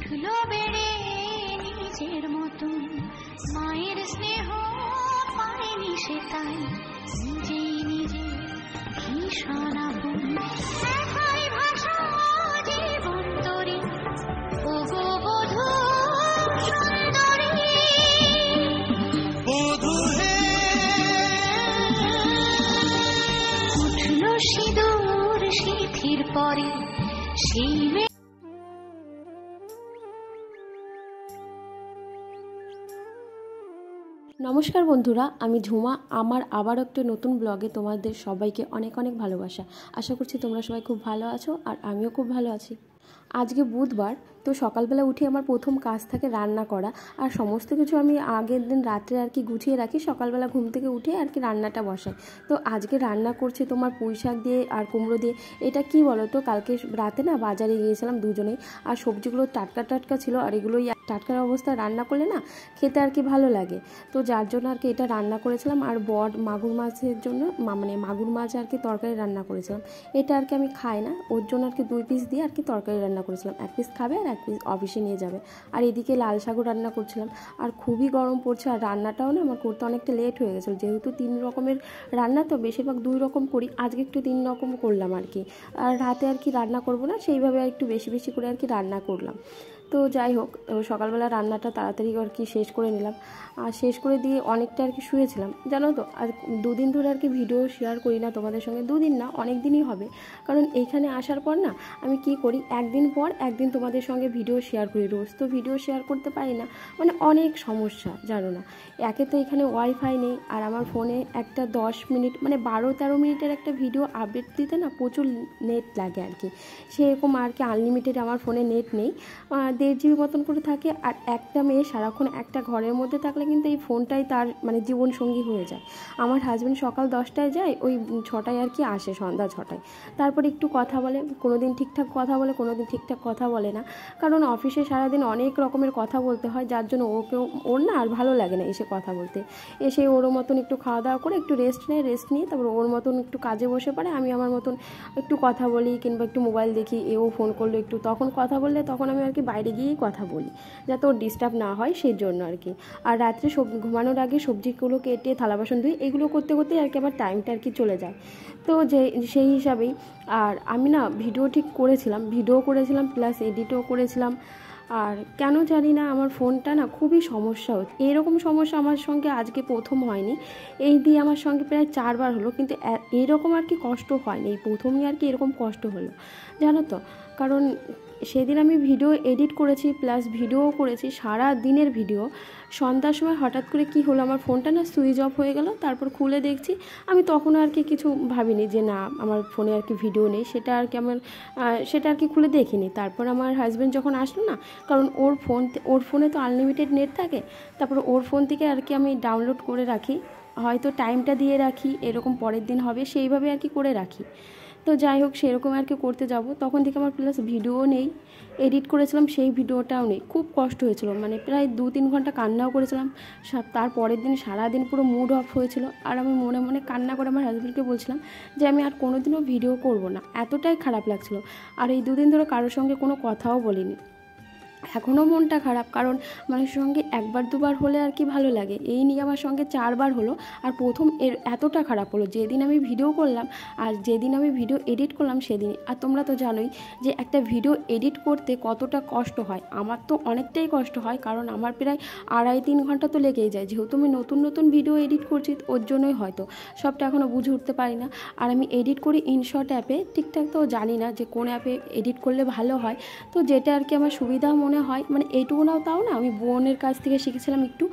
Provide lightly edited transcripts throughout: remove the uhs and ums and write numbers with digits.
উঠলো বেড়ে নিজের মতন, মায়ের স্নেহ পায়নি সে তাই, নিজেই নিজে ভীষণ আপন। একাই ভাষা জীবন তরি, ওগো বধূ সুন্দরী, বধূ হে। উঠলো সিঁদুর সিঁথির পরে সেই নমস্কার বন্ধুরা, আমি ঝুমা। আমার আবার একটা নতুন ব্লগে তোমাদের সবাইকে অনেক অনেক ভালোবাসা। আশা করছি তোমরা সবাই খুব ভালো আছো, আর আমিও খুব ভালো আছি। আজকে বুধবার, তো সকালবেলা উঠে আমার প্রথম কাজ থাকে রান্না করা, আর সমস্ত কিছু আমি আগের দিন রাত্রে আর কি গুছিয়ে রাখি, সকালবেলা ঘুম থেকে উঠে আর কি রান্নাটা বসাই। তো আজকে রান্না করছি তোমার পুঁই শাক দিয়ে আর কুমড়ো দিয়ে। এটা কি বলো তো, কালকে রাতে না বাজারে গিয়েছিলাম দুজনেই, আর সবজিগুলো টাটকা টাটকা ছিল, আর এগুলোই টাটকার অবস্থায় রান্না করলে না খেতে আর কি ভালো লাগে। তো যার জন্য আর কি এটা রান্না করেছিলাম, আর মাগুর মাছের জন্য মানে মাগুর মাছ আর কি তরকারি রান্না করেছিলাম। এটা আর কি আমি খাই না, ওর জন্য আর কি 2 পিস দিয়ে আর কি তরকারি রান্না করেছিলাম। 1 পিস খাবে আর 1 পিস অফিসে নিয়ে যাবে। আর এদিকে লাল শাকও রান্না করছিলাম। আর খুবই গরম পড়ছে, আর রান্নাটাও না আমার করতে অনেকটা লেট হয়ে গেছিলো, যেহেতু 3 রকমের রান্না, তো বেশিরভাগ 2 রকম করি, আজকে একটু 3 রকম করলাম আর কি। আর রাতে আর কি রান্না করব না, সেইভাবে আর একটু বেশি বেশি করে আর কি রান্না করলাম। তো যাই হোক, সকালবেলা রান্নাটা তাড়াতাড়ি আর কি শেষ করে নিলাম, আর শেষ করে দিয়ে অনেকটা আর কি শুয়েছিলাম। জানো তো, আর 2 দিন ধরে আর কি ভিডিও শেয়ার করি না তোমাদের সঙ্গে। 2 দিন না, অনেক দিনই হবে, কারণ এইখানে আসার পর না আমি কি করি, একদিন পর একদিন তোমাদের সঙ্গে ভিডিও শেয়ার করি। রোজ তো ভিডিও শেয়ার করতে পারি না, মানে অনেক সমস্যা জানো না। একে তো এখানে ওয়াইফাই নেই, আর আমার ফোনে একটা 10 মিনিট মানে 12-13 মিনিটের একটা ভিডিও আপডেট দিতে না প্রচুর নেট লাগে আর কি। সেরকম আর কি আনলিমিটেড আমার ফোনে নেট নেই, 1.5 GB মতন করে থাকে। আর একটা মেয়ে সারাক্ষণ একটা ঘরের মধ্যে থাকলে কিন্তু এই ফোনটাই তার মানে জীবনসঙ্গী হয়ে যায়। আমার হাজব্যান্ড সকাল 10টায় যায়, ওই 6টায় আর কি আসে, সন্ধ্যা 6টায়। তারপরে একটু কথা বলে, কোনো দিন ঠিকঠাক কথা বলে, কোনো দিন ঠিকঠাক কথা বলে না, কারণ অফিসে সারাদিন অনেক রকমের কথা বলতে হয়, যার জন্য ওর না আর ভালো লাগে না এসে কথা বলতে। এসে ওর মতন একটু খাওয়া দাওয়া করে একটু রেস্ট নিয়ে তারপর ওর মতন একটু কাজে বসে পড়ে, আমি আমার মতন একটু কথা বলি কিংবা একটু মোবাইল দেখি। এও ফোন করলো একটু, তখন কথা বললে তখন আমি আর কি বাইরে গিয়েই কথা বলি, যাতে ওর ডিস্টার্ব না হয় সেই জন্য আর কি। আর রাত্রে ঘুমানোর আগে সবজিগুলো কেটে থালা বাসন ধুই, এগুলো করতে করতেই আর কি আমার টাইমটা আর কি চলে যায়। তো সেই হিসাবেই আর আমি না ভিডিও করেছিলাম প্লাস এডিটও করেছিলাম। আর কেন জানি না আমার ফোনটা না খুবই সমস্যা হচ্ছে। এরকম সমস্যা আমার সঙ্গে আজকে প্রথম হয়নি, এই দিয়ে আমার সঙ্গে প্রায় 4 বার হলো, কিন্তু এরকম আর কি কষ্ট হয়নি, এই প্রথমই আর কি এরকম কষ্ট হলো জানো তো। কারণ সেদিন আমি ভিডিও এডিট করেছি প্লাস ভিডিও করেছি, সারা দিনের ভিডিও। সন্ধ্যার সময় হঠাৎ করে কি হলো, আমার ফোনটা না সুইচ অফ হয়ে গেল। তারপর খুলে দেখছি, আমি তখন আর কি কিছু ভাবিনি যে না আমার ফোনে আর কি ভিডিও নেই, সেটা আর কি খুলে দেখিনি। তারপর আমার হাজব্যান্ড যখন আসলো না, কারণ ওর ফোনে তো আনলিমিটেড নেট থাকে, তারপর ওর ফোন থেকে আর কি আমি ডাউনলোড করে রাখি, হয়তো টাইমটা দিয়ে রাখি এরকম পরের দিন হবে সেইভাবে আর কি করে রাখি। তো যাই হোক, সেরকম আর কি করতে যাব, তখন থেকে আমার প্লাস ভিডিও নেই, এডিট করেছিলাম সেই ভিডিওটাও নেই। খুব কষ্ট হয়েছিল, মানে প্রায় 2-3 ঘন্টা কান্নাও করেছিলাম। তার পরের দিন সারাদিন পুরো মুড অফ হয়েছিল, আর আমি মনে মনে কান্না করে আমার হাজব্যান্ডকে বলছিলাম যে আমি আর কোনোদিনও ভিডিও করব না, এতটাই খারাপ লাগছিল। আর এই 2 দিন ধরে কারোর সঙ্গে কোনো কথাও বলিনি। এখনও মনটা খারাপ, কারণ মানুষের সঙ্গে 1-2 বার হলে আর কি ভালো লাগে, এই নিয়ে আমার সঙ্গে 4 বার হলো। আর প্রথম এতটা খারাপ হলো যেদিন আমি ভিডিও করলাম, আর যেদিন আমি ভিডিও এডিট করলাম সেদিনই। আর তোমরা তো জানোই যে একটা ভিডিও এডিট করতে কতটা কষ্ট হয়। আমার তো অনেকটাই কষ্ট হয়, কারণ আমার প্রায় 2.5-3 ঘন্টা তো লেগেই যায়, যেহেতু আমি নতুন ভিডিও এডিট করছি, ওর জন্যই হয়তো সবটা এখনও বুঝে উঠতে পারি না। আর আমি এডিট করি ইনশট অ্যাপে, ঠিকঠাক তো জানি না যে কোন অ্যাপে এডিট করলে ভালো হয়। তো যেটা আর কি আমার সুবিধা মনে হয়, মানে এইটুকু নাও তাও না আমি বোনের কাছ থেকে শিখেছিলাম একটু,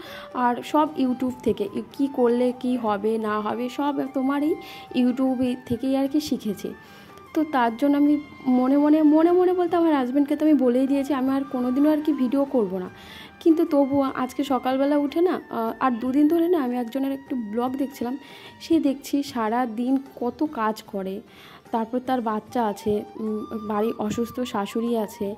আর সব ইউটিউব থেকে কি করলে কি হবে না হবে সব তোমার এই ইউটিউব থেকেই আর কি শিখেছি। তো তার জন্য আমি মনে মনে বলতে আমার হাজব্যান্ডকে তো আমি বলেই দিয়েছি আমি আর কোনোদিনও আর কি ভিডিও করব না। কিন্তু তবুও আজকে সকালবেলা উঠে না, আর 2 দিন ধরে না আমি একজনের একটু ব্লগ দেখছিলাম, সে দেখছি সারা দিন কত কাজ করে, তারপর তার বাচ্চা আছে, বাড়ি অসুস্থ শাশুড়ি আছে,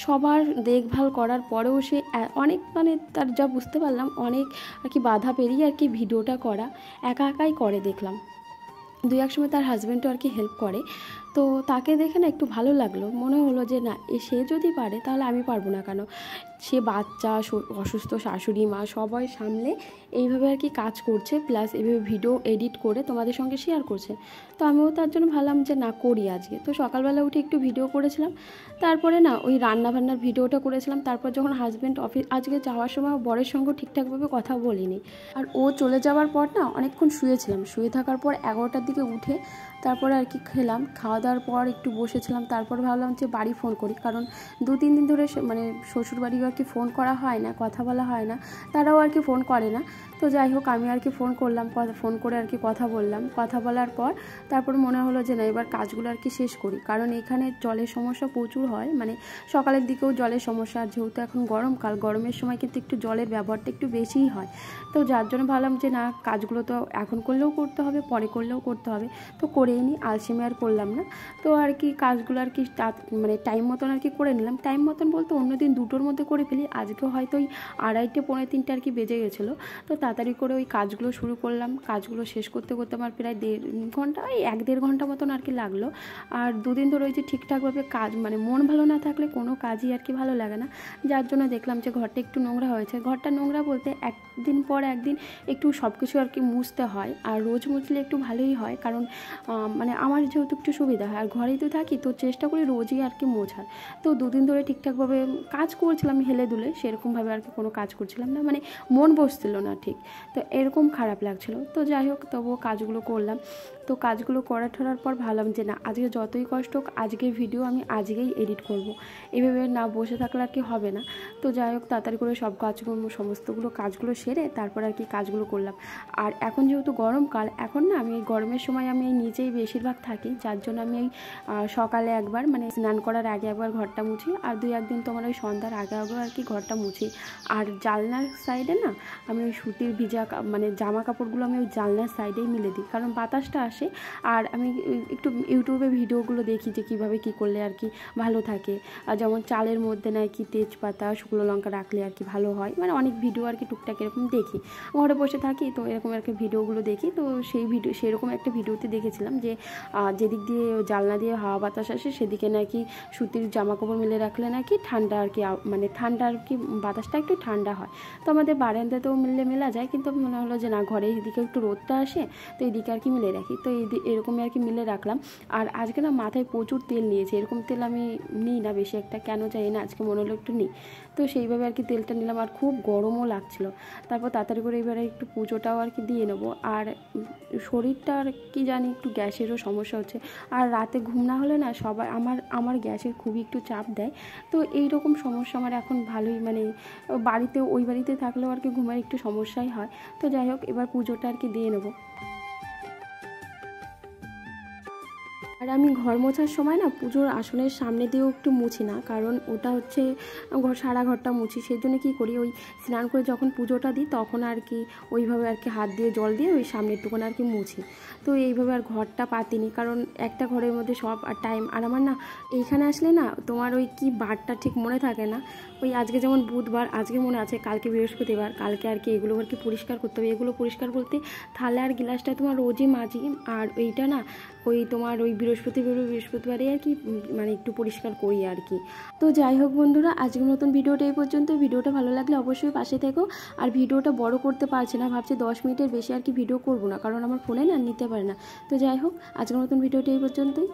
সবার দেখভাল করার পরেও সে অনেক মানে তার যা বুঝতে পারলাম অনেক আর কি বাধা পেরিয়ে আর কি ভিডিওটা করা একাই করে দেখলাম। 2-1 সময় তার হাজব্যান্ডও আর কি হেল্প করে। তো তাকে দেখে না একটু ভালো লাগলো, মনে হলো যে না সে যদি পারে তাহলে আমি পারবো না কেন। সে বাচ্চা, অসুস্থ শাশুড়ি মা সবাই সামলে এইভাবে আর কি কাজ করছে, প্লাস এইভাবে ভিডিও এডিট করে তোমাদের সঙ্গে শেয়ার করছে। তো আমিও তার জন্য ভাবলাম যে না করি আজকে। তো সকালবেলা উঠে একটু ভিডিও করেছিলাম, তারপরে না ওই রান্নাবান্নার ভিডিওটা করেছিলাম। তারপর যখন হাজব্যান্ড অফিস আজকে যাওয়ার সময় বরের সঙ্গে ঠিকঠাকভাবে কথা বলিনি, আর ও চলে যাওয়ার পর না অনেকক্ষণ শুয়েছিলাম। শুয়ে থাকার পর 11টার দিকে উঠে তারপরে আর কি খেলাম, খাওয়া দাওয়ার পর একটু বসেছিলাম। তারপর ভাবলাম যে বাড়ি ফোন করি, কারণ 2-3 দিন ধরে মানে শ্বশুরবাড়িও আর কি ফোন করা হয় না, কথা বলা হয় না, তারাও আর কি ফোন করে না। তো যাই হোক আমি আর কি ফোন করলাম, ফোন করে আর কি কথা বললাম। কথা বলার পর তারপর মনে হলো যে না এবার কাজগুলো আর কি শেষ করি, কারণ এখানে জলের সমস্যা প্রচুর হয়, মানে সকালের দিকেও জলের সমস্যা। আর যেহেতু এখন গরমকাল, গরমের সময় কিন্তু একটু জলের ব্যবহারটা একটু বেশিই হয়। তো যার জন্য ভাবলাম যে না কাজগুলো তো এখন করলেও করতে হবে, পরে করলেও করতে হবে, তো করেই নিই, আলসেমি আর করলাম না। তো আর কি কাজগুলো আর কি মানে টাইম মতন আর কি করে নিলাম। টাইম মতন বলতে অন্যদিন 2টোর মধ্যে করে ফেলি, আজকেও হয়তো ওই 2:30 পৌনে 3টে আর কি বেজে গেছিলো। তো তাড়াতাড়ি করে ওই কাজগুলো শুরু করলাম। কাজগুলো শেষ করতে করতে আমার প্রায় 1.5 ঘন্টা, ওই 1-1.5 ঘন্টা মতন আর কি লাগলো। আর 2 দিন ধরে ওই যে ঠিকঠাকভাবে কাজ, মানে মন ভালো না থাকলে কোনো কাজই আর কি ভালো লাগে না। যার জন্য দেখলাম যে ঘরটা একটু নোংরা হয়েছে। ঘরটা নোংরা বলতে একদিন পর একদিন একটু সব কিছু আর কি মুছতে হয়, আর রোজ মুছলে একটু ভালোই হয়, কারণ মানে আমার যেহেতু একটু সুবিধা হয়, আর ঘরেই তো থাকি, তো চেষ্টা করি রোজই আর কি মোছার। তো 2 দিন ধরে ঠিকঠাকভাবে কাজ করছিলাম হেলে দুলে, সেরকমভাবে আর কি কোনো কাজ করছিলাম না, মানে মন বসছিল না ঠিক, তো এরকম খারাপ লাগছিল। তো যাই হোক তবুও কাজগুলো করলাম। তো কাজগুলো করার পর ভাবলাম যে না আজকে যতই কষ্ট হোক আজকের ভিডিও আমি আজকেই এডিট করব, এভাবে না বসে থাকলে আর কি হবে না। তো যাই হোক তাড়াতাড়ি করে সব কাজগুলো সমস্তগুলো কাজগুলো সেরে তারপর আর কি কাজগুলো করলাম। আর এখন যেহেতু গরমকাল, এখন না আমি এই গরমের সময় আমি এই নিচেই বেশিরভাগ থাকি, যার জন্য আমি এই সকালে একবার মানে স্নান করার আগে একবার ঘরটা মুছি, আর 2-1 দিন তোমার ওই সন্ধ্যার আগে আর কি ঘরটা মুছি। আর জানলার সাইডে না আমি ওই সুতির ভিজা মানে জামা কাপড়গুলো আমি ওই জানলার সাইডেই মিলে দিই, কারণ বাতাসটা আসে। আর আমি একটু ইউটিউবে ভিডিওগুলো দেখি যে কীভাবে কী করলে আর কি ভালো থাকে, আর যেমন চালের মধ্যে না কি তেজপাতা শুকনো লঙ্কা রাখলে আর কি ভালো হয়, মানে অনেক ভিডিও আর কি টুকটাক এরকম দেখি, ঘরে বসে থাকি তো এরকম আর কি ভিডিওগুলো দেখি। তো সেই ভিডিও সেরকম একটা ভিডিওতে দেখেছিলাম যে যেদিক দিয়ে জানলা দিয়ে হাওয়া বাতাস আসে সেদিকে নাকি সুতির জামা কাপড় মিলে রাখলে নাকি ঠান্ডা আর কি, মানে ঠান্ডা আর কি বাতাসটা একটু ঠান্ডা হয়। তো আমাদের বারান্দাতেও মেলা যায়, কিন্তু মনে হলো যে না ঘরে এইদিকে একটু রোদটা আসে, তো এইদিকে আর কি মিলে রাখি, তো এরকমই আর কি মিলে রাখলাম। আর আজকে না মাথায় প্রচুর তেল নিয়েছে, এরকম তেল আমি নিই না বেশি একটা, কেন জানি না আজকে মনে হলো একটু নিই, তো সেইভাবে আর কি তেলটা নিলাম। আর খুব গরমও লাগছিল। তারপর তাড়াতাড়ি করে এবারে একটু পুজোটাও আর কি দিয়ে নেবো। আর শরীরটা আর কি জানি একটু গ্যাসেরও সমস্যা হচ্ছে, আর রাতে ঘুম না হলে না সবাই আমার গ্যাসের খুবই একটু চাপ দেয়। তো এই রকম সমস্যা আমার এখন ভালোই, মানে বাড়িতে ওই বাড়িতে থাকলেও আর কি ঘুমের একটু সমস্যাই হয়। তো যাই হোক এবার পুজোটা আর কি দিয়ে নেবো। আর আমি ঘর মোছার সময় না পুজোর আসনের সামনে দিয়েও একটু মুছি না, কারণ ওটা হচ্ছে সারা ঘরটা মুছি, সেই জন্য কী করি ওই স্নান করে যখন পুজোটা দিই তখন আর কি ওইভাবে আর কি হাত দিয়ে জল দিয়ে ওই সামনের টুকুন আর কি মুছি। তো এইভাবে আর ঘরটা পাতিনি, কারণ একটা ঘরের মধ্যে সব আর টাইম, আর আমার না এইখানে আসলে না তোমার ওই কি বারটা ঠিক মনে থাকে না, ওই আজকে যেমন বুধবার, আজকে মনে আছে কালকে বৃহস্পতিবার, কালকে আর কি এগুলো আর কি পরিষ্কার করতে হবে। এগুলো পরিষ্কার বলতে থালা আর গ্লাসটা তোমার রোজই মাজি, আর ওইটা না ওই তোমার ওই বৃহস্পতিবারে আর কি মানে একটু পরিষ্কার করি আর কি। তো যাই হোক বন্ধুরা, আজকের মতন ভিডিওটা এই পর্যন্ত। ভিডিওটা ভালো লাগলে অবশ্যই পাশে থেকো। আর ভিডিওটা বড় করতে পারছি না, ভাবছি 10 মিনিটের বেশি আর কি ভিডিও করবো না, কারণ আমার ফোনে না নিতে পারে না। তো যাই হোক আজকের মতন ভিডিওটা এই পর্যন্তই।